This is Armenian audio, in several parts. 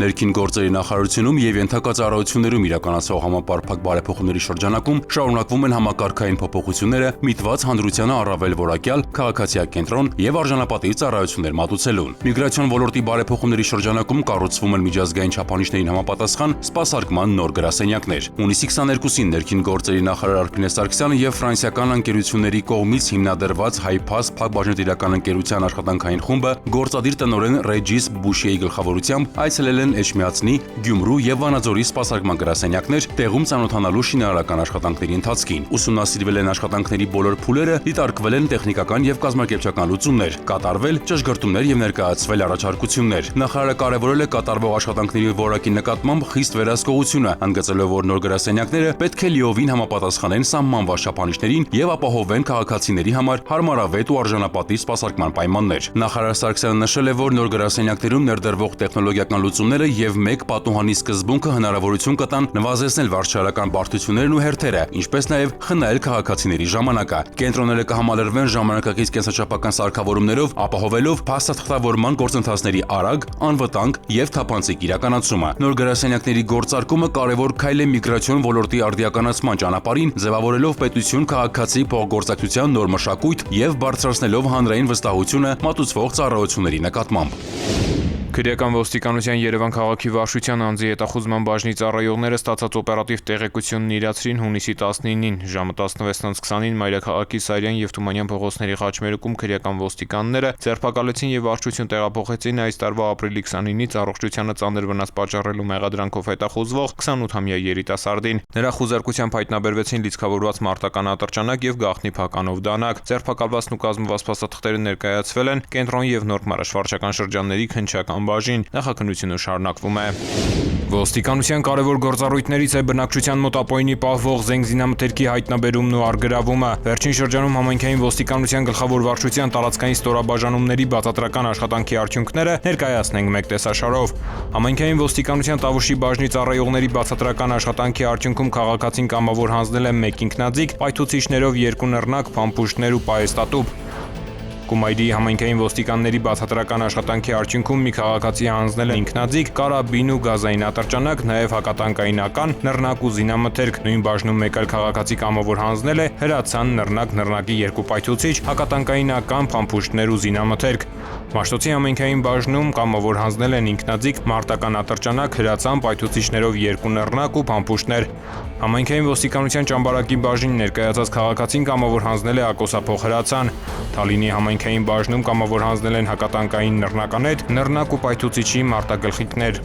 Ներքին գործերի նախարարությունում եւ ենթակա ծառայություններում իրականացվող համապարփակ բարեփոխումների շրջանակում շարունակվում են համակարգային փոփոխությունները, միտված հանրությանը առավել որակյալ քաղաքացիակենտրոն եւ արժանապատիվ ծառայություններ մատուցելուն։ Միգրացիոն ոլորտի բարեփոխումների շրջանակում կառուցվում են միջազգային չափանիշներին համապատասխան սպասարկման նոր գրասենյակներ։ Հունիսի 22-ին ներքին գործերի նախարար Արփինե Սարգսյանը եւ ֆրանսիական ընկերությունների կողմից հիմնադրված Հայփաս փակbaşնետիրական ընկերության աշխատանքային խումբը գործադիր տնօրեն Ռեջիս Բուշիեի գլխավորությամբ այցելել են Էջմիածնի, Գյումրու եւ Վանաձորի սպասարկման գրասենյակներ, տեղում ծանոթանալու շինարարական աշխատանքների ընթացքին։ Ուսումնասիրվել են աշխատանքների բոլոր փուլերը, դիտարկվել են տեխնիկական եւ կազմակերպչական լուծումներ, կատարվել ճշգրտումներ եւ ներկայացվել առաջարկություններ։ Նախարարը կարևորել է կատարվող աշխատանքների որակի նկատմամբ խիստ վերահսկողությունը, ընդգծելով, որ նոր գրասենյակները պետք է լիովին համապատասխանեն սահմանված չափանիշներին եւ ապահովեն քաղաքացիների համար հարմարավետ ու արժանապատիվ սպասարկման պայմաններ։ Նախարար Սարգսյանը նշել է, որ նոր գրասենյակներում ներդրվող տեխնոլոգիական լուծումները եւ մեկ պատուհանի սկզբունքը հնարավորություն կտան նվազեցնել վարչարական բարդություններն ու հերթերը, ինչպես նաեւ խնայել քաղաքացիների ժամանակը։ Կենտրոնները կհամալրվեն ժամանակակից կենսաչափական սարքավորումներով, ապահովելով փաստաթղթավորման գործընթացների արագ, անվտանգ եւ թափանցիկ իրականացումը։ Նոր գրասենյակների գործարկումը կարևոր քայլ է միգրացիոն ոլորտի արդիականացման ճանապարհին, ձևավորելով պետություն-քաղաքացի փոխգործակցության նոր մշակույթ եւ բարձրացնելով հանրային վստահությունը մատուցվող ծառայությունների նկատմամբ։ Քրեական ոստիկանության Երևան քաղաքի վարչության անձի հետախուզման բաժնի ծառայողները ստացած օպերատիվ տեղեկությունն իրացրին հունիսի 19-ին ժամը 16:20-ին Մայրաքաղաքի Սարյան եւ Թումանյան փողոցների խաչմերուկում քրեական ոստիկանները ձերբակալեցին եւ վարչություն տեղափոխեցին այս տարվա ապրիլի 29-ից առողջությանը ծանր վնաս պատճառելու մեղադրանքով հետախուզվող 28-ամյա երիտասարդին։ Նրա խուզարկությամբ հայտնաբերվեցին լիցքավորված մարտական ատրճանակ եւ գաղտնի փականով դանակ։ Ձերբակալվածն ու կազմված փաստաթղթերը ներկայացվել են Կենտրոն եւ Նոր Մարաշ վարչական շրջանների քննչական բաժին, նախաքննությունը շարունակվում է։ Ոստիկանության կարևոր գործառույթներից է բնակչության մոտ ապօրինի պահվող զենգզինամթերքի հայտնաբերումն ու առգրավումը։ Վերջին շրջանում համայնքային ոստիկանության գլխավոր վարչության տարածքային ստորաբաժանումների բացատրական աշխատանքի արդյունքները ներկայացնենք մեկ տեսաշարով։ Համայնքային ոստիկանության Տավուշի բաժնի ծառայողների բացատրական աշխատանքի արդյունքում քաղաքացին կամավոր հանձնել է 1 ինքնաձիգ, պայթուցիչներով 2 նռնակ, փամփուշտներ ու պահեստատուփ։ Կումայրի համայնքային ոստիկանների բացատրական աշխատանքի արդյունքում մի քաղաքացի հանձնել է ինքնաձիգ, կարաբին ու գազային ատրճանակ, նաև հակատանկայինական, նռնակ ու զինամթերք։ Նույն բաժնում մեկ այլ քաղաքացի կամավոր հանձնել է հրացան, նռնակ, նռնակի 2 պայթուցիչ, հակատանկայինական, փամփուշտներ ու զինամթերք։ Մաշտոցի համայնքային բաժնում կամավոր հանձնել են ինքնաձիգ, մարտական ատրճանակ, հրացան, պայթուցիչներով 2 նռնակ ու փամփուշտներ։ Համայնքային ոստիկանության Ճամբարակի բաժին ներկայացած քաղաքացին կամավոր հանձնել է ակոսափող հրացան։ Թալինի համայնքային բաժնում կամավոր հանձնել են հակատանկային նռնականետ, նռնակ ու պայթուցիչի մարտագլխիկներ։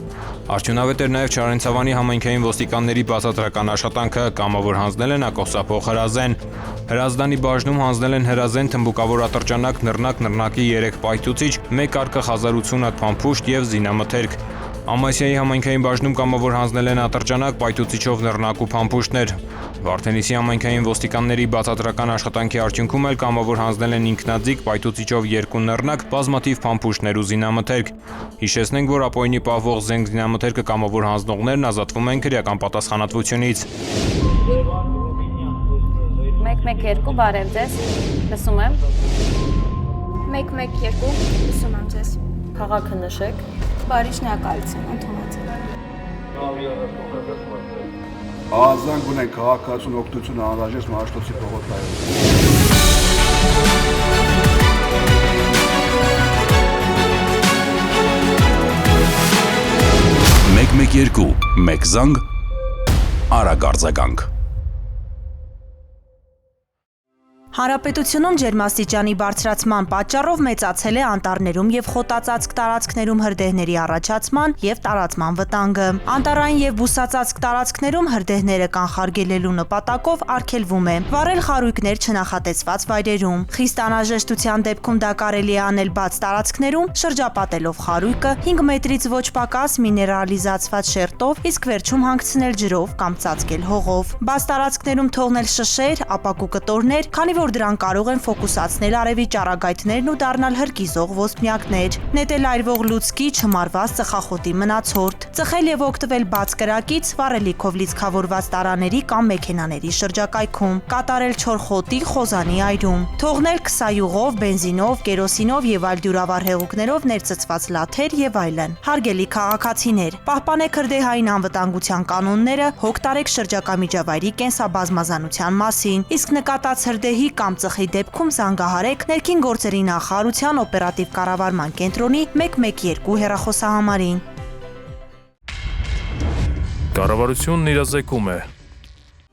Արդյունավետ էր նաև Չարենցավանի համայնքային ոստիկանների բացատրական աշխատանքը, կամավոր հանձնել են ակոսափող հրազեն։ Հրազդանի բաժնում հանձնել են հրազեն, թմբուկավոր ատրճանակ, նռնակ, նռնակի 3 պայթուցիչ, 1 արկղ 1080 հատ փամփուշտ եւ զինամթերք։ Ամասիայի համայնքային բաժնում կամավոր հանձնել են ատրճանակ, պայթուցիչով նռնակ ու փամփուշտներ։ Վարդենիսի համայնքային ոստիկանների բացատրական աշխատանքի արդյունքում էլ կամավոր հանձնել են ինքնաձիգ, պայթուցիչով 2 նռնակ, բազմաթիվ փամփուշտներ ու զինամթերք։ Հիշեցնենք, որ ապօրինի պահվող զենք զինամթերքը կամավոր հանձնողներն ազատվում են քրեական պատասխանատվությունից։ 112 բարև ձեզ, լսում եմ։ 112 լսում եմ ձեզ։ Քաղաքը նշեք։ Բարի շնորհակալություն, ընդունեցեք։ Ազանգ ունենք քաղաքացուն օգնություն անհրաժեշտ Մաշտոցի փողոցներում։ 112 մեկ զանգ արագ արձագանք։ Հանրապետությունում ջերմաստիճանի բարձրացման պատճառով մեծացել է անտառներում եւ խոտածածկ տարածքներում հրդեհների առաջացման եւ տարածման վտանգը։ Անտառային եւ բուսածածկ տարածքներում հրդեհները կանխարգելելու նպատակով արգելվում է վառել խարույկներ չնախատեսված վայրերում։ Խիստ անհրաժեշտության դեպքում դա կարելի է անել բաց տարածքներում, շրջապատելով խարույկը 5 մետրից ոչ պակաս միներալիզացված շերտով, իսկ վերջում հանգցնել ջրով կամ ծածկել հողով։ Բաց տարածքներում թողնել շշեր, ապակու կտորներ, քանի որ որ դրանք կարող են ֆոկուսացնել արևի ճառագայթներն ու դառնալ հրկիզող ոսպնյակներ, նետել այրվող լուցկի, չմարված ծխախոտի մնացորդ, ծխել եւ օգտվել բաց կրակից, վառելիքով լիցքավորված տարաների կամ մեքենաների շրջակայքում, կատարել չոր խոտի, խոզանի այրում, թողնել քսայուղով, բենզինով, կերոսինով եւ այլ դյուրավառ հեղուկներով ներծծված լաթեր եւ այլն։ Հարգելի քաղաքացիներ, պահպանեք հրդեհային անվտանգության կանոնները, հոգ տարեք շրջակա միջավայրի կենսաբազմազանության մասին, իսկ նկատած հրդեհի կամ ծխի դեպքում զանգահարեք ներքին գործերի նախարարության օպերատիվ կառավարման կենտրոնի 112 հեռախոսահամարին։ Կառավարությունն իրազեկում է։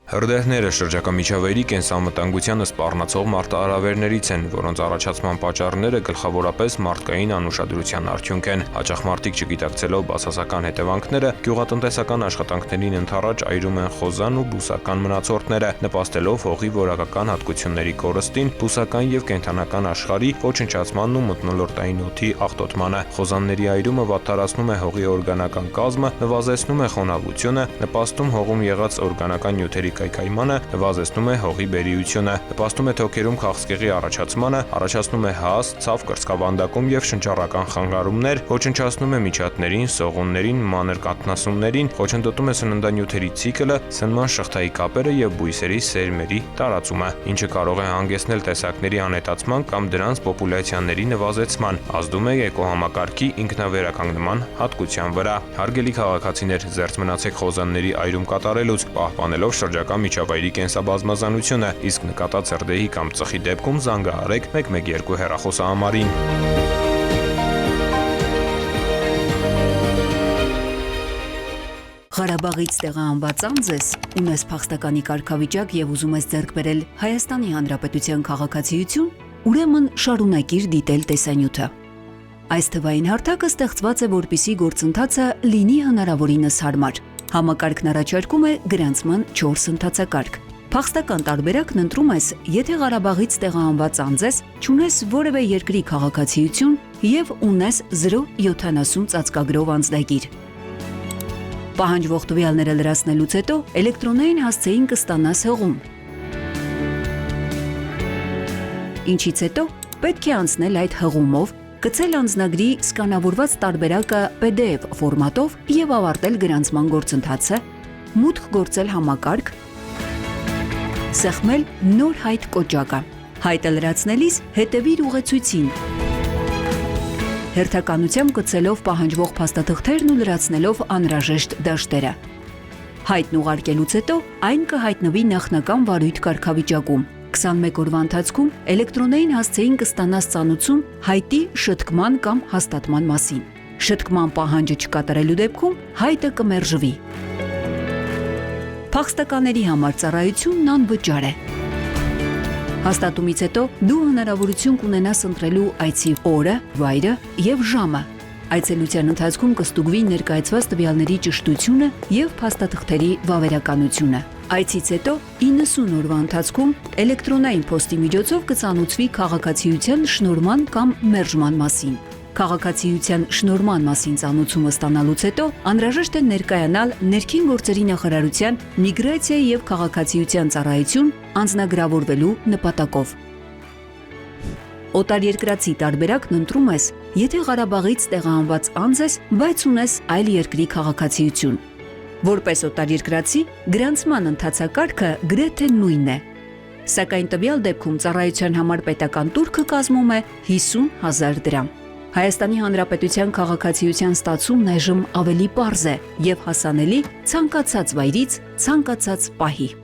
Հրդեհները շրջակա միջավայրի կենսանվտանգությանը սպառնացող մարտահրավերներից են, որոնց առաջացման պատճառները գլխավորապես մարդկային անուշադրության արդյունք են։ Հաճախ մարդիկ չգիտակցելով բացասական հետևանքները, գյուղատնտեսական աշխատանքներին ընդառաջ այրում են խոզան ու բուսական մնացորդները, նպաստելով հողի որակական հատկությունների կորստին, բուսական եւ կենդանական աշխարհի ոչնչացմանն ու մթնոլորտային օդի աղտոտմանը։ Խոզանների այրումը վատթարացնում է հողի օրգանական կազմը, նվազեցնում է խոնավությունը, նպաստում հողում եղած օրգանական նյութերի կայքայմանը, նվազեցնում է հողի բերիությունը, նպաստում է թոքերում քաղցկեղի առաջացմանը, առաջացնում է հազ, ցավ կրծքավանդակում եւ շնչառական խանգարումներ, ոչնչացնում է միջատներին, սողուններին, մանր կաթնասուններին, խոչընդոտում է սննդանյութերի ցիկլը, սնման շղթայի կապերը եւ բույսերի սերմերի տարածումը, ինչը կարող է հանգեցնել տեսակների անհետացման կամ դրանց պոպուլյացիաների նվազեցման, ազդում է էկոհամակարգի ինքնավերականգնման հատկության վրա։ Հարգելի քաղաքացիներ, զերծ մնացեք խոզանների այրում կատարելուց, պահպանելով շրջակա միջավայրի կենսաբազմազանությունը, իսկ նկատած հրդեհի կամ ծխի դեպքում զանգահարեք 112 հեռախոսահամարին։ Ղարաբաղից տեղահանված անձ ունես փախստականի կարգավիճակ եւ ուզում ես ձեռք բերել Հայաստանի Հանրապետության քաղաքացիություն, ուրեմն շարունակիր դիտել տեսանյութը։ Այս թվային հարթակը ստեղծված է, որպիսի գործընթացը լինի հնարավորինս հարմար։ Համակարգն առաջարկում է գրանցման 4 ընթացակարգ։ Փախստական տարբերակն ընտրում ես, եթե Ղարաբաղից տեղահանված անձ ես, չունես որևէ երկրի քաղաքացիություն եւ ունես 070 ծածկագրով անձնագիր։ Պահանջվող տվյալները լրացնելուց հետո էլեկտրոնային հասցեին կստանաս հղում։ Ինչից հետո պետք է անցնել այդ հղումով, գցել անձնագրի սկանավորված տարբերակը PDF ֆորմատով եւ ավարտել գրանցման գործընթացը, մուտք գործել համակարգ, սեղմել նոր հայտ կոճակը։ Հայտը լրացնելիս հետևիր ուղեցույցին։ Հերթականությամբ գցելով պահանջվող փաստաթղթերն ու լրացնելով անհրաժեշտ դաշտերը։ Հայտն ուղարկելուց հետո այն կհայտնվի նախնական վարույթ կարգավիճակում։ 21 օրվա ընթացքում էլեկտրոնային հասցեին կստանաս ծանուցում հայտի շտկման կամ հաստատման մասին։ Շտկման պահանջը չկատարելու դեպքում հայտը կմերժվի։ Փախստականների համար ծառայությունն անվճար է։ Հաստատումից հետո դու հնարավորություն կունենաս ընտրելու այցի օրը, վայրը եւ ժամը։ Այցելության ընթացքում կստուգվի ներկայացված տվյալների ճշտությունը եւ փաստաթղթերի վավերականությունը։ Այցից հետո 90 օրվա ընթացքում էլեկտրոնային փոստի միջոցով կծանուցվի քաղաքացիության շնորհման կամ մերժման մասին։ Քաղաքացիության շնորհման մասին ծանուցումը ստանալուց հետո անհրաժեշտ է ներկայանալ ներքին գործերի նախարարության միգրացիա եւ քաղաքացիության ծառայություն անձնագրավորվելու նպատակով։ Օտարերկրացի տարբերակն ընտրում ես, եթե Ղարաբաղից տեղահանված անձ ես, բայց ունես այլ երկրի քաղաքացիություն։ Որպես օտարերկրացի, գրանցման ընթացակարգը գրեթե նույնն է։ Սակայն տվյալ դեպքում ծառայության համար պետական տուրքը կազմում է 50,000 դրամ։ Հայաստանի Հանրապետության քաղաքացիության ստացումն այժմ ավելի պարզ է եւ հասանելի ցանկացած վայրից, ցանկացած պահի։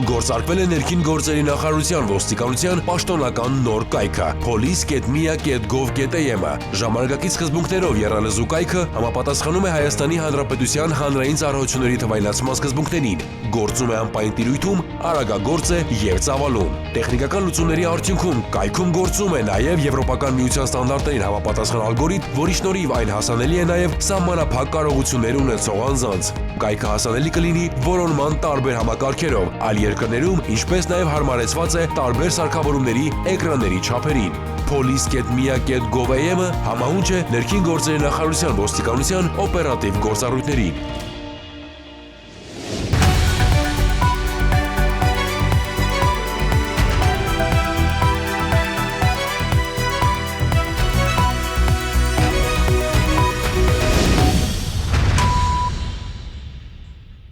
Գործարկվել է ներքին գործերի նախարարության ոստիկանության պաշտոնական նոր կայքը police.mia.gov.am-ը։ Ժամանակակից սկզբունքներով եռալեզու կայքը համապատասխանում է Հայաստանի Հանրապետության հանրային ծառայությունների թվայնացման սկզբունքներին, գործում է անպայման տիրույթում, արագագործ է եւ ծավալուն։ Տեխնիկական լուծումների արդյունքում կայքում գործում է նաեւ Եվրոպական միության ստանդարտներին համապատասխան ալգորիթմ, որի շնորհիվ այն հասանելի է նաեւ սահմանափակ կարողություններ ունեցող անձանց։ Կայքը հասանելի կլինի որոնման տարբեր համակարգերով, այլ երկրներում, ինչպես նաև հարմարեցված է տարբեր սարքավորումների էկրանների չափերին։ police.mia.gov.am-ը համահունչ է ներքին գործերի նախարարության ոստիկանության օպերատիվ գործառույթներին։